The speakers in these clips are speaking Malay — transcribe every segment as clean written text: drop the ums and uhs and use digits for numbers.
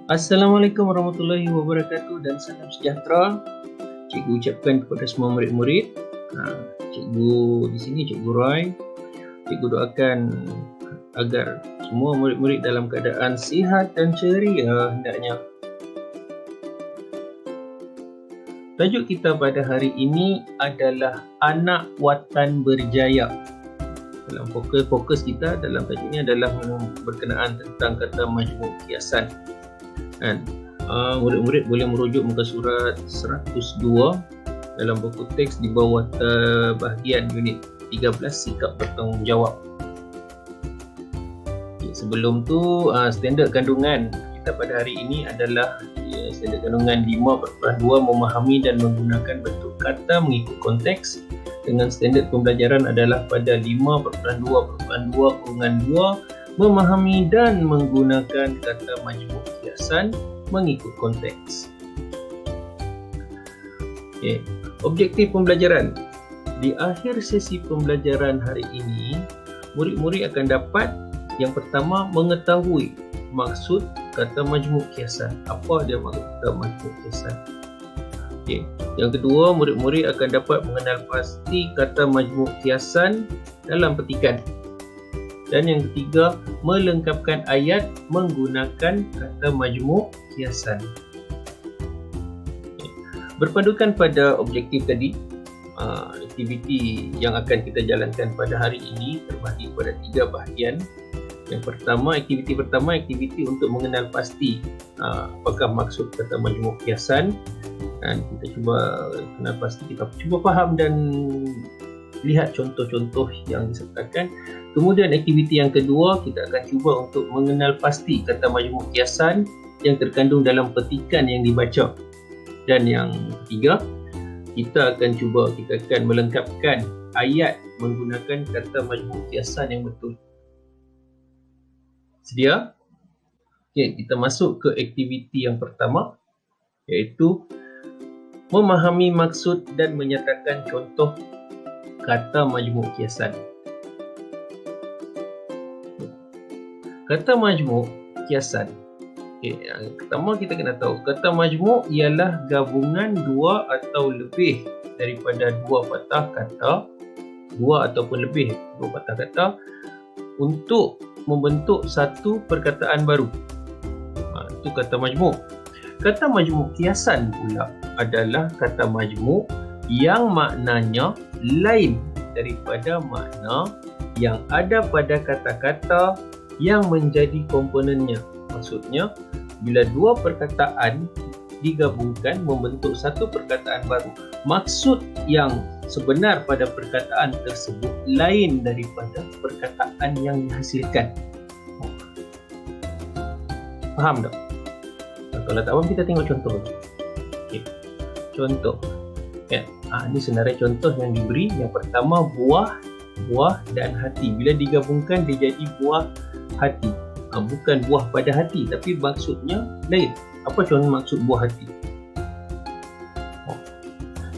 Assalamualaikum warahmatullahi wabarakatuh dan salam sejahtera. Cikgu ucapkan kepada semua murid-murid. Cikgu di sini, Cikgu Roy. Cikgu doakan agar semua murid-murid dalam keadaan sihat dan ceria hendaknya. Tajuk kita pada hari ini adalah Anak Watan Berjaya. Dalam fokus kita dalam tajuk ini adalah berkenaan tentang kata majmuk kiasan. Murid-murid boleh merujuk muka surat 102 dalam buku teks di bawah bahagian unit 13 sikap bertanggungjawab. Sebelum tu, standard kandungan kita pada hari ini adalah standard kandungan 5/2 memahami dan menggunakan bentuk kata mengikut konteks, dengan standard pembelajaran adalah pada 5/2/2 memahami dan menggunakan kata majmuk kiasan mengikut konteks. Objektif pembelajaran. Di akhir sesi pembelajaran hari ini, murid-murid akan dapat yang pertama mengetahui maksud kata majmuk kiasan. Apa dia maksud kata majmuk kiasan? Yang kedua, murid-murid akan dapat mengenal pasti kata majmuk kiasan dalam petikan. Dan yang ketiga, melengkapkan ayat menggunakan kata majmuk kiasan. Berpandukan pada objektif tadi, aktiviti yang akan kita jalankan pada hari ini terbahagi pada 3 bahagian. Yang pertama, aktiviti untuk mengenal pasti apakah maksud kata majmuk kiasan. Dan kita cuba kenal pasti, kita cuba faham dan lihat contoh-contoh yang disertakan. Kemudian aktiviti yang kedua, kita akan cuba untuk mengenal pasti kata majmuk kiasan yang terkandung dalam petikan yang dibaca. Dan yang ketiga, kita akan melengkapkan ayat menggunakan kata majmuk kiasan yang betul. Sedia? Kita masuk ke aktiviti yang pertama, iaitu memahami maksud dan menyatakan contoh kata majmuk kiasan. Kata majmuk kiasan. Yang pertama kita kena tahu, kata majmuk ialah gabungan dua atau lebih daripada dua patah kata, dua ataupun lebih dua patah kata untuk membentuk satu perkataan baru. Itu kata majmuk. Kata majmuk kiasan pula adalah kata majmuk yang maknanya lain daripada makna yang ada pada kata-kata yang menjadi komponennya. Maksudnya, bila dua perkataan digabungkan membentuk satu perkataan baru, maksud yang sebenar pada perkataan tersebut lain daripada perkataan yang dihasilkan. Faham tak? Kalau tak faham, kita tengok contoh. Contoh. Ini sebenarnya contoh yang diberi. Yang pertama, buah dan hati. Bila digabungkan dia jadi buah hati. Bukan buah pada hati, tapi maksudnya lain. Apa contoh maksud buah hati?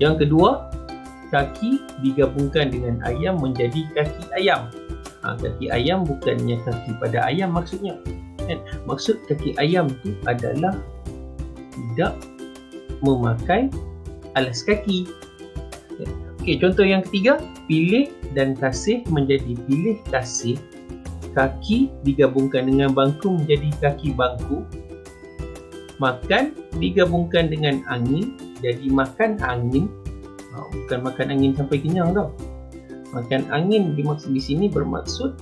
Yang kedua, kaki digabungkan dengan ayam menjadi kaki ayam. Kaki ayam bukannya kaki pada ayam maksudnya. Maksud kaki ayam itu adalah tidak memakai alas kaki. Contoh yang ketiga, pilih dan kasih menjadi pilih kasih. Kaki digabungkan dengan bangku menjadi kaki bangku. Makan digabungkan dengan angin jadi makan angin. Bukan makan angin sampai kenyang tau. Makan angin dimaksud di sini bermaksud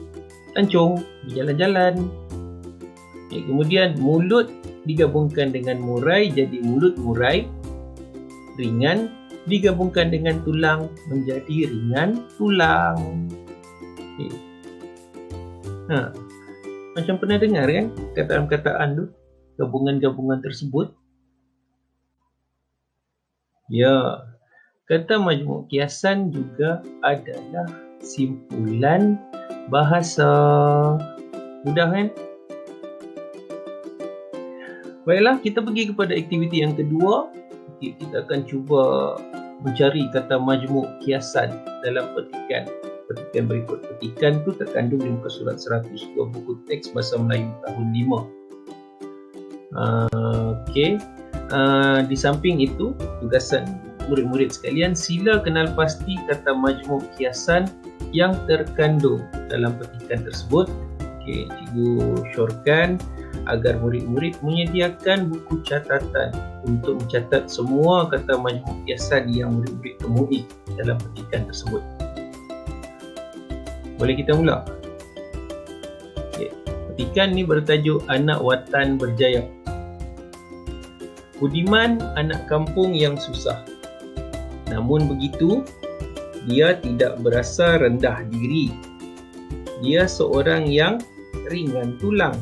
lancung, berjalan-jalan. Kemudian mulut digabungkan dengan murai jadi mulut murai. Ringan digabungkan dengan tulang menjadi ringan tulang. Macam pernah dengar kan kataan-kataan tu, gabungan-gabungan tersebut? Ya, kata majmuk kiasan juga adalah simpulan bahasa. Mudah kan? Baiklah, kita pergi kepada aktiviti yang kedua. Kita akan cuba mencari kata majmuk kiasan dalam petikan. Petikan berikut. Petikan tu terkandung di muka surat 102 buku teks Bahasa Melayu tahun 5. Okey. Di samping itu, tugasan murid-murid sekalian, sila kenal pasti kata majmuk kiasan yang terkandung dalam petikan tersebut. Okey, cikgu syorkan agar murid-murid menyediakan buku catatan untuk mencatat semua kata majmuk kiasan yang murid-murid temui dalam petikan tersebut. Boleh kita mula? Okay. Petikan ni bertajuk Anak Watan Berjaya. Budiman anak kampung yang susah. Namun begitu, dia tidak berasa rendah diri. Dia seorang yang ringan tulang.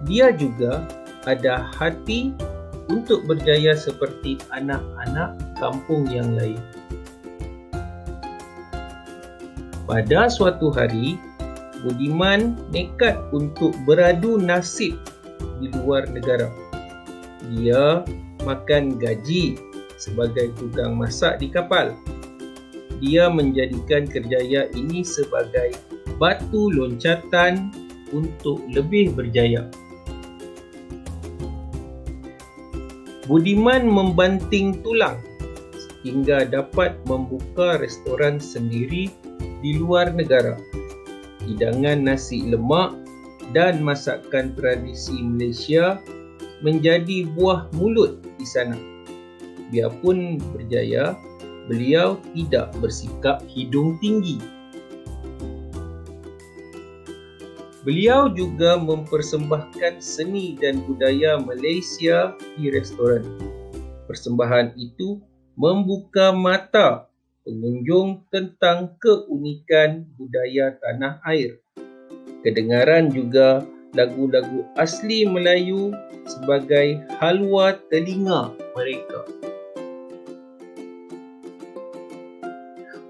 Dia juga ada hati untuk berjaya seperti anak-anak kampung yang lain. Pada suatu hari, Budiman nekat untuk beradu nasib di luar negara. Dia makan gaji sebagai tukang masak di kapal. Dia menjadikan kerjaya ini sebagai batu loncatan untuk lebih berjaya. Budiman membanting tulang hingga dapat membuka restoran sendiri di luar negara. Hidangan nasi lemak dan masakan tradisi Malaysia menjadi buah mulut di sana. Biarpun berjaya, beliau tidak bersikap hidung tinggi. Beliau juga mempersembahkan seni dan budaya Malaysia di restoran. Persembahan itu membuka mata pengunjung tentang keunikan budaya tanah air. Kedengaran juga lagu-lagu asli Melayu sebagai halwa telinga mereka.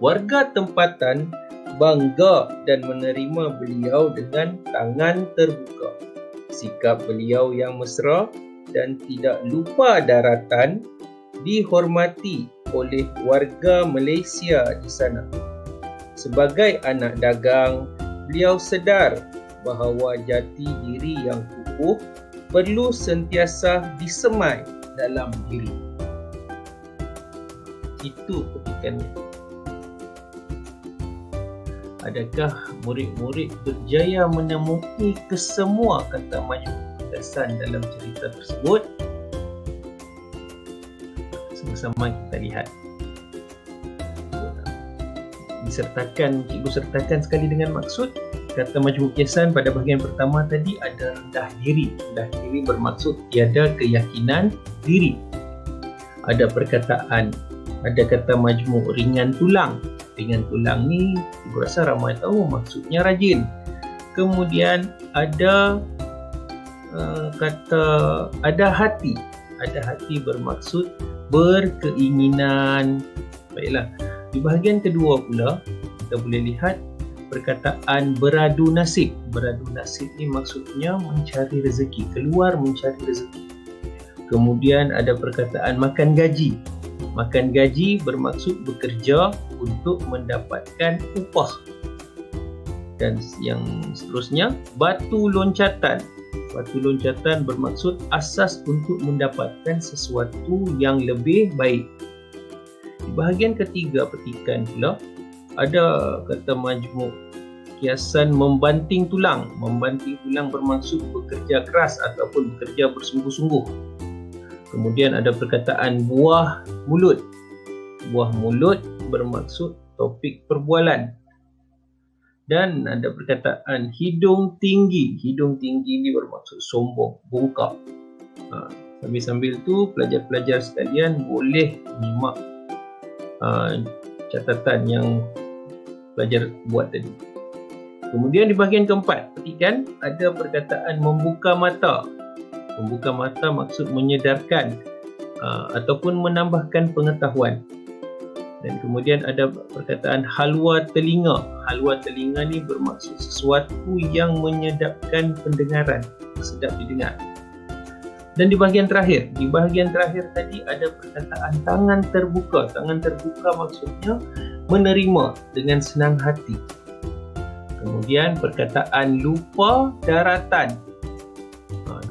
Warga tempatan bangga dan menerima beliau dengan tangan terbuka. Sikap beliau yang mesra dan tidak lupa daratan dihormati oleh warga Malaysia di sana. Sebagai anak dagang, beliau sedar bahawa jati diri yang kukuh perlu sentiasa disemai dalam diri. Itu petikannya. Adakah murid-murid berjaya menemui kesemua kata majmuk kiasan dalam cerita tersebut? Sama-sama kita lihat. Cikgu sertakan sekali dengan maksud. Kata majmuk kiasan pada bahagian pertama tadi ada rendah diri. Rendah diri bermaksud tiada keyakinan diri. Ada perkataan, ada kata majmuk ringan tulang. Ringan tulang ni, ibu rasa ramai tahu maksudnya rajin. Kemudian ada kata ada hati. Ada hati bermaksud berkeinginan. Baiklah, di bahagian kedua pula kita boleh lihat perkataan beradu nasib. Beradu nasib ni maksudnya mencari rezeki, keluar mencari rezeki. Kemudian ada perkataan makan gaji. Makan gaji bermaksud bekerja untuk mendapatkan upah. Dan yang seterusnya, batu loncatan. Batu loncatan bermaksud asas untuk mendapatkan sesuatu yang lebih baik. Di bahagian ketiga petikan pula, ada kata majmuk kiasan membanting tulang. Membanting tulang bermaksud bekerja keras ataupun bekerja bersungguh-sungguh. Kemudian ada perkataan buah mulut. Buah mulut bermaksud topik perbualan. Dan ada perkataan hidung tinggi. Hidung tinggi ini bermaksud sombong, bongkak. Sambil-sambil tu pelajar-pelajar sekalian boleh menyimak catatan yang pelajar buat tadi. Kemudian di bahagian keempat petikan ada perkataan membuka mata. Membuka mata maksud menyedarkan ataupun menambahkan pengetahuan. Dan kemudian ada perkataan halwa telinga. Halwa telinga ni bermaksud sesuatu yang menyedapkan pendengaran, sedap didengar. Dan di bahagian terakhir tadi ada perkataan tangan terbuka. Tangan terbuka maksudnya menerima dengan senang hati. Kemudian perkataan lupa daratan.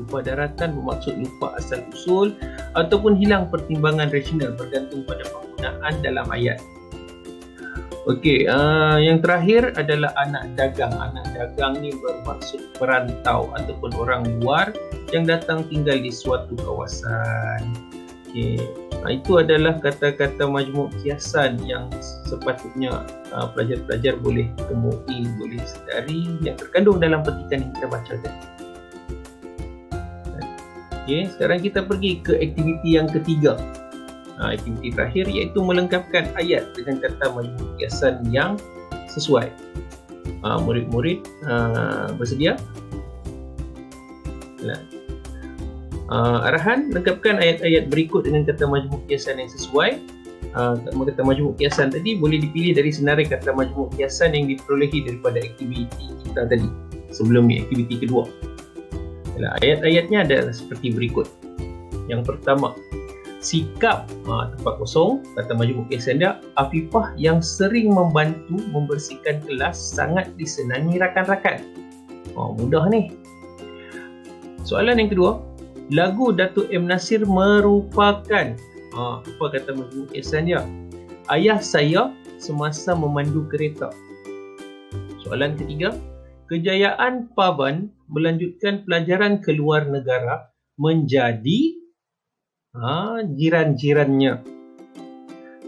lupa daratan bermaksud lupa asal usul ataupun hilang pertimbangan rasional bergantung pada penggunaan dalam ayat. Okey, yang terakhir adalah anak dagang. Anak dagang ni bermaksud perantau ataupun orang luar yang datang tinggal di suatu kawasan. Okey, itu adalah kata-kata majmuk kiasan yang sepatutnya pelajar-pelajar boleh temui, boleh sedari yang terkandung dalam petikan yang kita baca tadi. Okey, sekarang kita pergi ke aktiviti yang ketiga. Aktiviti terakhir iaitu melengkapkan ayat dengan kata majmuk kiasan yang sesuai. Murid-murid bersedia? Arahan, lengkapkan ayat-ayat berikut dengan kata majmuk kiasan yang sesuai. Kata majmuk kiasan tadi boleh dipilih dari senarai kata majmuk kiasan yang diperolehi daripada aktiviti kita tadi sebelum ni, aktiviti kedua. Ayat-ayatnya adalah seperti berikut. Yang pertama, sikap tempat kosong, kata majmuk kiasan dia, Afifah yang sering membantu membersihkan kelas sangat disenangi rakan-rakan. Mudah ni. Soalan yang kedua, lagu Datuk M. Nasir merupakan apa kata majmuk kiasan dia? Ayah saya semasa memandu kereta. Soalan ketiga, kejayaan Paban melanjutkan pelajaran ke luar negara menjadi jiran-jirannya.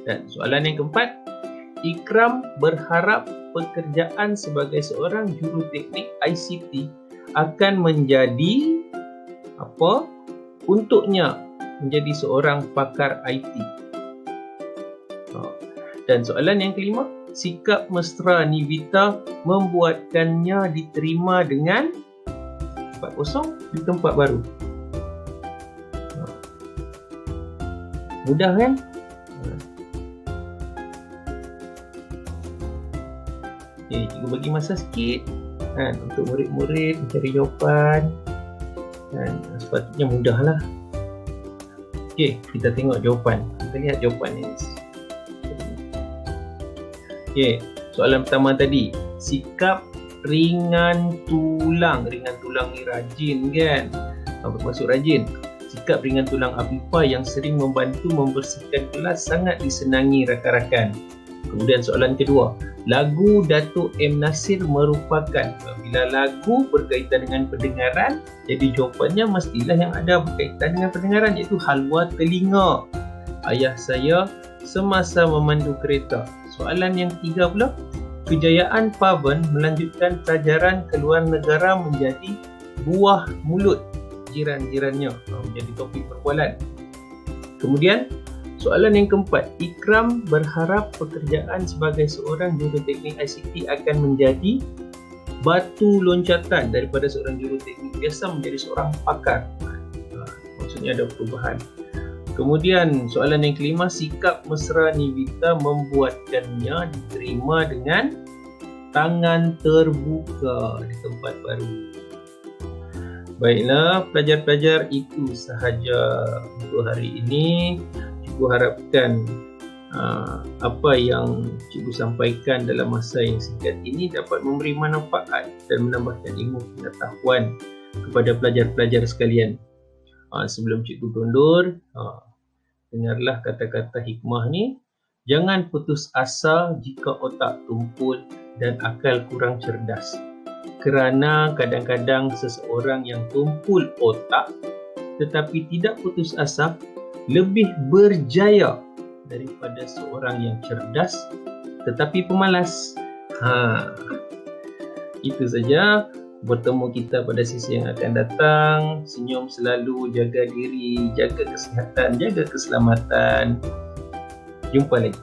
Dan soalan yang keempat, Ikram berharap pekerjaan sebagai seorang juruteknik ICT akan menjadi apa untuknya menjadi seorang pakar IT. Dan soalan yang kelima, sikap mesra Nivita membuatkannya diterima dengan tempat kosong di tempat baru. Mudah kan? Okay, cikgu bagi masa sikit untuk murid-murid mencari jawapan. Dan sepatutnya mudah lah. Okay, kita tengok jawapan. Kita lihat jawapan ni. Okay, soalan pertama tadi, sikap ringan tulang. Ringan tulang ni rajin kan? Bermaksud rajin. Sikap ringan tulang Afifah yang sering membantu membersihkan kelas sangat disenangi rakan-rakan. Kemudian soalan kedua, lagu Datuk M. Nasir merupakan. Bila lagu berkaitan dengan pendengaran, jadi jawapannya mestilah yang ada berkaitan dengan pendengaran, iaitu halwa telinga ayah saya semasa memandu kereta. Soalan yang ketiga pula, kejayaan Paban melanjutkan pelajaran ke luar negara menjadi buah mulut jiran-jirannya, menjadi topik perbualan. Kemudian soalan yang keempat, Ikram berharap pekerjaan sebagai seorang juruteknik ICT akan menjadi batu loncatan daripada seorang juruteknik biasa menjadi seorang pakar. Maksudnya ada perubahan. Kemudian soalan yang kelima, sikap mesra Nivita membuatkannya diterima dengan tangan terbuka di tempat baru. Baiklah pelajar-pelajar, itu sahaja untuk hari ini. Cikgu harapkan apa yang cikgu sampaikan dalam masa yang singkat ini dapat memberi manfaat dan menambahkan ilmu pengetahuan kepada pelajar-pelajar sekalian. Sebelum cikgu undur, dengarlah kata-kata hikmah ni. Jangan putus asa jika otak tumpul dan akal kurang cerdas. Kerana kadang-kadang seseorang yang tumpul otak tetapi tidak putus asa lebih berjaya daripada seorang yang cerdas tetapi pemalas. Itu saja. Bertemu kita pada sesi yang akan datang. Senyum selalu, jaga diri, jaga kesihatan, jaga keselamatan. Jumpa lagi.